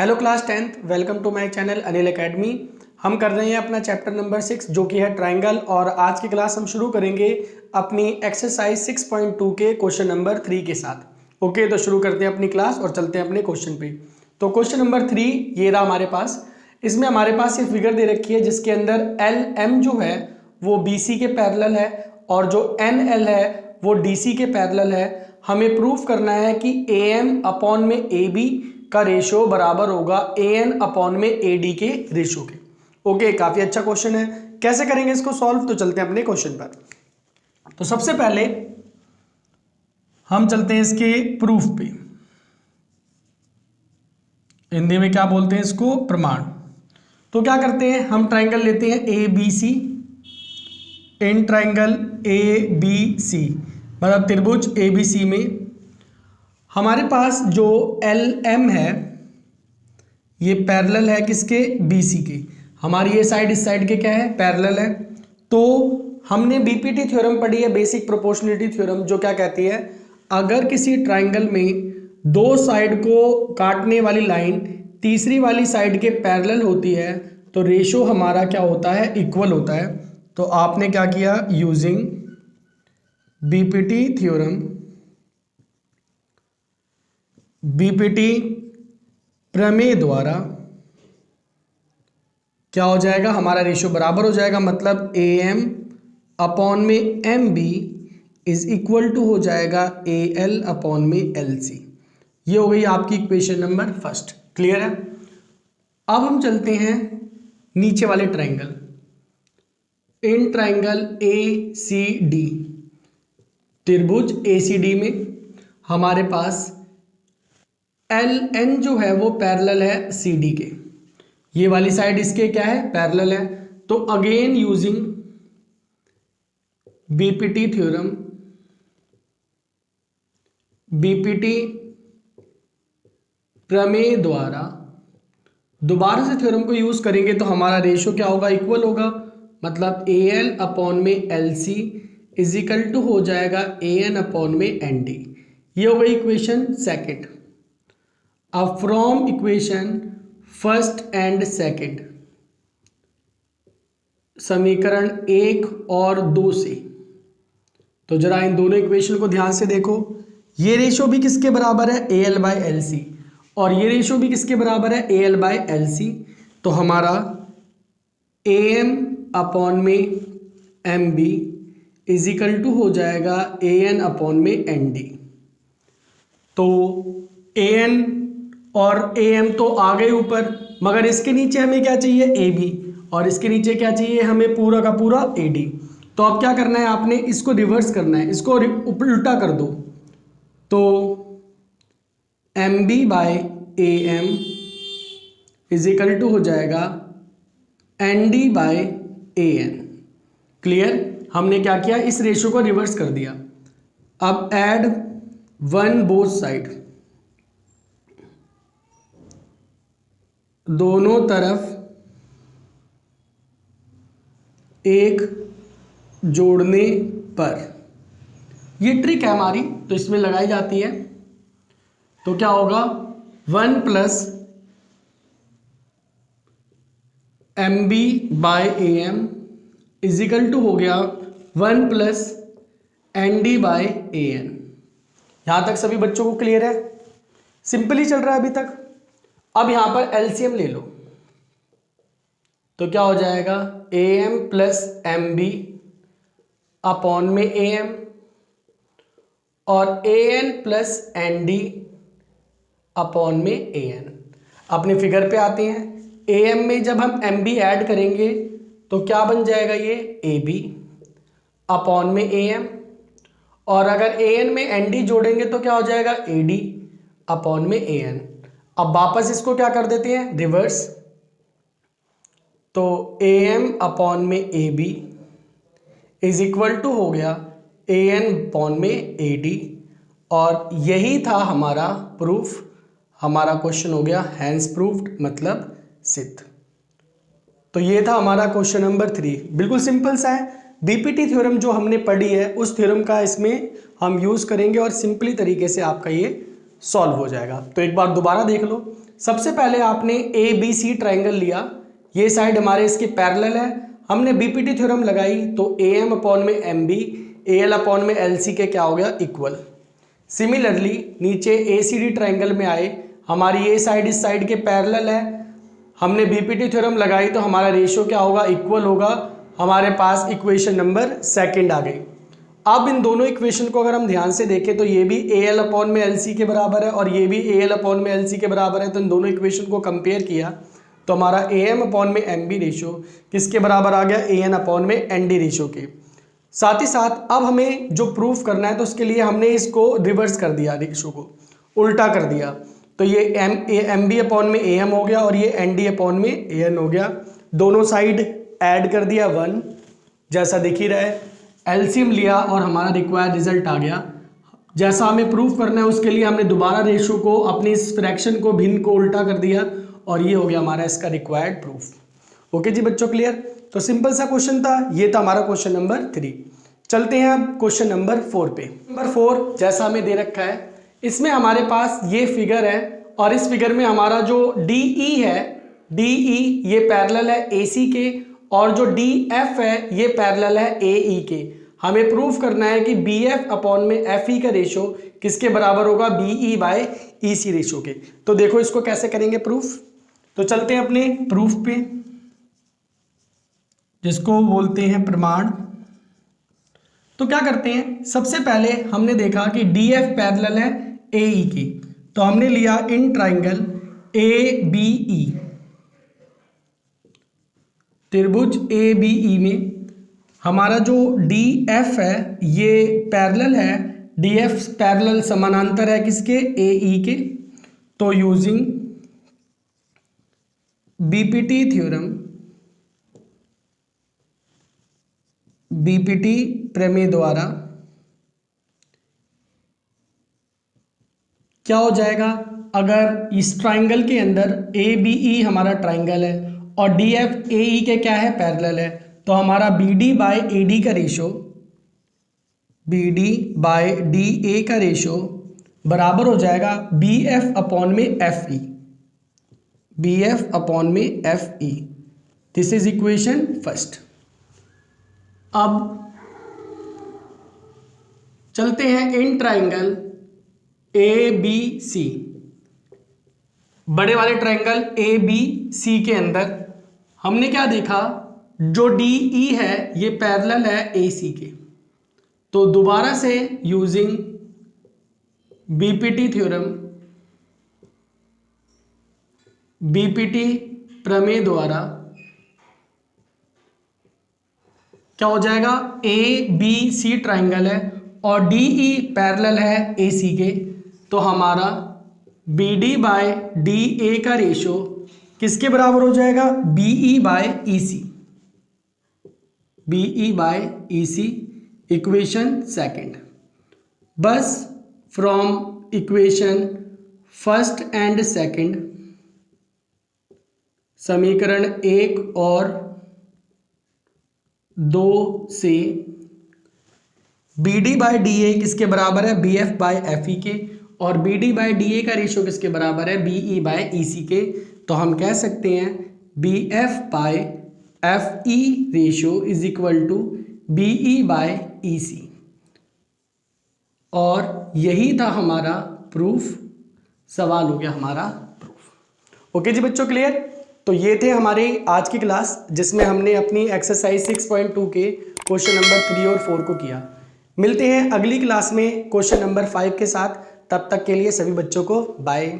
Hello class 10th, welcome to my channel Anil academy. हम कर रहे हैं अपना चैप्टर नंबर 6 जो कि है ट्रायंगल, और आज की क्लास हम शुरू करेंगे अपनी एक्सरसाइज 6.2 के क्वेश्चन नंबर 3 के साथ। ओके, तो शुरू करते हैं अपनी क्लास और चलते हैं अपने क्वेश्चन पे। तो क्वेश्चन नंबर 3 ये रहा हमारे पास। इसमें हमारे पास ये फिगर दे रखी है जिसके अंदर एल एम जो है वो बी सी के पैरेलल है और जो एन एल है वो डी सी के पैरेलल है। हमें प्रूफ करना है कि ए एम अपॉन में ए बी का रेशो बराबर होगा ए एन अपॉन में ए डी के रेशो के। ओके, काफी अच्छा क्वेश्चन है। कैसे करेंगे इसको सॉल्व, तो चलते हैं अपने क्वेश्चन पर। तो सबसे पहले हम चलते हैं इसके प्रूफ पे। हिंदी में क्या बोलते हैं इसको, प्रमाण। तो क्या करते हैं, हम ट्राइंगल लेते हैं A B C. In triangle A B C मतलब त्रिभुज ए बी सी में हमारे पास जो एल एम है ये पैरेलल है किसके, बी सी के। हमारी ये साइड इस साइड के क्या है, पैरेलल है। तो हमने बीपीटी थ्योरम पढ़ी है, बेसिक प्रोपोर्शनलिटी थ्योरम, जो क्या कहती है, अगर किसी ट्राइंगल में दो साइड को काटने वाली लाइन तीसरी वाली साइड के पैरेलल होती है तो रेशो हमारा क्या होता है, इक्वल होता है। तो आपने क्या किया, यूजिंग बीपीटी थ्योरम, बीपीटी प्रमेय द्वारा क्या हो जाएगा, हमारा रेशियो बराबर हो जाएगा। मतलब ए एम अपॉन में M B is equal to हो जाएगा ए एल अपॉन में एल सी। ये हो गई आपकी इक्वेशन नंबर फर्स्ट। क्लियर है। अब हम चलते हैं नीचे वाले triangle. In triangle A C D, त्रिभुज ए सी डी में हमारे पास एल एन जो है वो पैरेलल है सी डी के। ये वाली साइड इसके क्या है, पैरेलल है। तो again using BPT theorem, BPT प्रमेय द्वारा दोबारा से थ्योरम को यूज करेंगे तो हमारा रेशियो क्या होगा, इक्वल होगा। मतलब ए एल अपॉन में L C is equal to हो जाएगा ए एन अपॉन में एन डी। ये हो गई इक्वेशन सेकेंड। अब from equation first and second, समीकरण 1 और 2 से, तो जरा इन दोनों इक्वेशन को ध्यान से देखो। ये रेशो भी किसके बराबर है, A L by L C, और ये रेशो भी किसके बराबर है, A L by L C. तो हमारा ए एम अपॉन में M B is equal to हो जाएगा ए एन अपॉन में एन डी। तो ए एन और ए एम तो आ गए ऊपर, मगर इसके नीचे हमें क्या चाहिए, ए बी, और इसके नीचे क्या चाहिए हमें, पूरा का पूरा ए डी। तो अब क्या करना है, आपने इसको रिवर्स करना है, इसको उल्टा कर दो। तो M B by A M is equal to हो जाएगा N D by A N. Clear. हमने क्या किया, इस रेशियो को रिवर्स कर दिया। अब ऐड वन बोथ साइड, दोनों तरफ एक जोड़ने पर, ये ट्रिक है हमारी तो इसमें लगाई जाती है। तो क्या होगा, 1 plus M B by A M is equal to हो गया 1 plus N D by A N. यहां तक सभी बच्चों को क्लियर है, सिंपल ही चल रहा है अभी तक। अब यहां पर एलसीएम ले लो तो क्या हो जाएगा, A M plus M B upon में ए एम और A N plus N D upon में ए एन। अपने फिगर पे आते हैं। ए एम में जब हम एम बी ऐड करेंगे तो क्या बन जाएगा, ये ए बी अपॉन में ए एम, और अगर ए एन में एन डी जोड़ेंगे तो क्या हो जाएगा, ए डी अपॉन में ए एन। अब वापस इसको क्या कर देते हैं, रिवर्स। तो ए एम अपॉन में A B is equal to हो गया ए एन अपॉन में ए डी, और यही था हमारा प्रूफ। हमारा क्वेश्चन हो गया हैंस प्रूफ्ड, मतलब सिद्ध। तो ये था हमारा क्वेश्चन नंबर 3। बिल्कुल सिंपल सा है। बीपीटी थ्योरम जो हमने पढ़ी है उस थ्योरम का इसमें हम यूज करेंगे और सिंपली तरीके से आपका ये सॉल्व हो जाएगा। तो एक बार दोबारा देख लो। सबसे पहले आपने ए बी सी ट्राइंगल लिया, ये साइड हमारे इसके पैरेलल है, हमने बीपीटी थ्योरम लगाई तो ए एम अपॉन में M B, A L upon में एल सी के क्या हो गया इक्वल। सिमिलरली नीचे ए सी डी ट्राइंगल में आए, हमारी ये साइड इस साइड के पैरेलल है, हमने बीपीटी थ्योरम लगाई तो हमारा रेशियो क्या होगा इक्वल होगा, हमारे पास इक्वेशन नंबर सेकंड आ गई। अब इन दोनों इक्वेशन को अगर हम ध्यान से देखें तो ये भी ए एल अपॉन में एल सी के बराबर है और ये भी ए एल अपॉन में एल सी के बराबर है, तो इन दोनों इक्वेशन को कंपेयर किया तो हमारा ए एम अपॉन में एम बी रेशियो किसके बराबर आ गया, ए एन अपॉन में एन डी रेशियो के। साथ ही साथ अब हमें जो प्रूफ करना है तो उसके लिए हमने इसको रिवर्स कर दिया, रेशियो को उल्टा कर दिया, तो ये एम बी अपॉन में ए एम हो गया और ये एन डी अपॉन में ए एन हो गया। दोनों साइड ऐड कर दिया 1 जैसा दिख ही रहा है, एलसीएम लिया और हमारा रिक्वायर्ड रिजल्ट आ गया। जैसा हमें प्रूफ करना है उसके लिए हमने दोबारा रेशियो को, अपनी इस फ्रैक्शन को, भिन्न को उल्टा कर दिया और ये हो गया हमारा इसका रिक्वायर्ड प्रूफ। ओके जी बच्चों, क्लियर। तो सिंपल सा क्वेश्चन था, ये था हमारा क्वेश्चन नंबर 3। चलते हैं अब क्वेश्चन नंबर 4 पे। नंबर 4 जैसा हमें दे रखा है, इसमें हमारे पास ये फिगर है और इस फिगर में हमारा जो DE है, DE ये पैरेलल है AC के और जो DF है ये पैरेलल है AE के। हमें प्रूफ करना है कि BF अपॉन में FE का रेशियो किसके बराबर होगा, BE बाय EC रेशियो के। तो देखो इसको कैसे करेंगे प्रूफ। तो चलते हैं अपने प्रूफ पे, जिसको बोलते हैं प्रमाण। तो क्या करते हैं, सबसे पहले हमने देखा कि DF पैरेलल है AE की, तो हमने लिया इन ट्राइंगल ABE, त्रिभुज ABE में हमारा जो DF है ये पैरेलल है, DF पैरेलल समानांतर है किसके, AE के। तो यूजिंग बीपीटी थ्योरम, बीपीटी प्रमेय द्वारा क्या हो जाएगा, अगर इस ट्राइंगल के अंदर ABE हमारा ट्राइंगल है और DF AE के क्या है, पैरेलल है, तो हमारा BD बाय AD का रेशो, BD बाय DA का रेशो बराबर हो जाएगा BF अपॉन में FE, BF अपॉन में FE। This is equation first. अब चलते हैं इन ट्राइंगल ABC, बड़े वाले ट्राइंगल ABC के अंदर हमने क्या देखा, जो DE है ये पैरेलल है AC के। तो दोबारा से यूजिंग बीपीटी थ्योरम, बीपीटी प्रमेय द्वारा क्या हो जाएगा, ABC ट्राइंगल है और DE पैरेलल है AC के, तो हमारा BD बाय DA का रेशो किसके बराबर हो जाएगा, BE by EC, BE by EC। Equation second. बस from equation first and second, समीकरण 1 और 2 से BD बाय DA किसके बराबर है, BF बाय FE के, और BD बाय DA का रेशियो किसके बराबर है, BE बाय EC के। तो हम कह सकते हैं BF by FE ratio is equal to BE by EC, और यही था हमारा प्रूफ। सवाल हो गया हमारा प्रूफ। ओके जी बच्चों, क्लियर। तो ये थे हमारे आज की क्लास, जिसमें हमने अपनी एक्सरसाइज 6.2 के क्वेश्चन नंबर 3 और 4 को किया। मिलते हैं अगली क्लास में क्वेश्चन नंबर 5 के साथ। तब तक के लिए सभी बच्चों को बाय।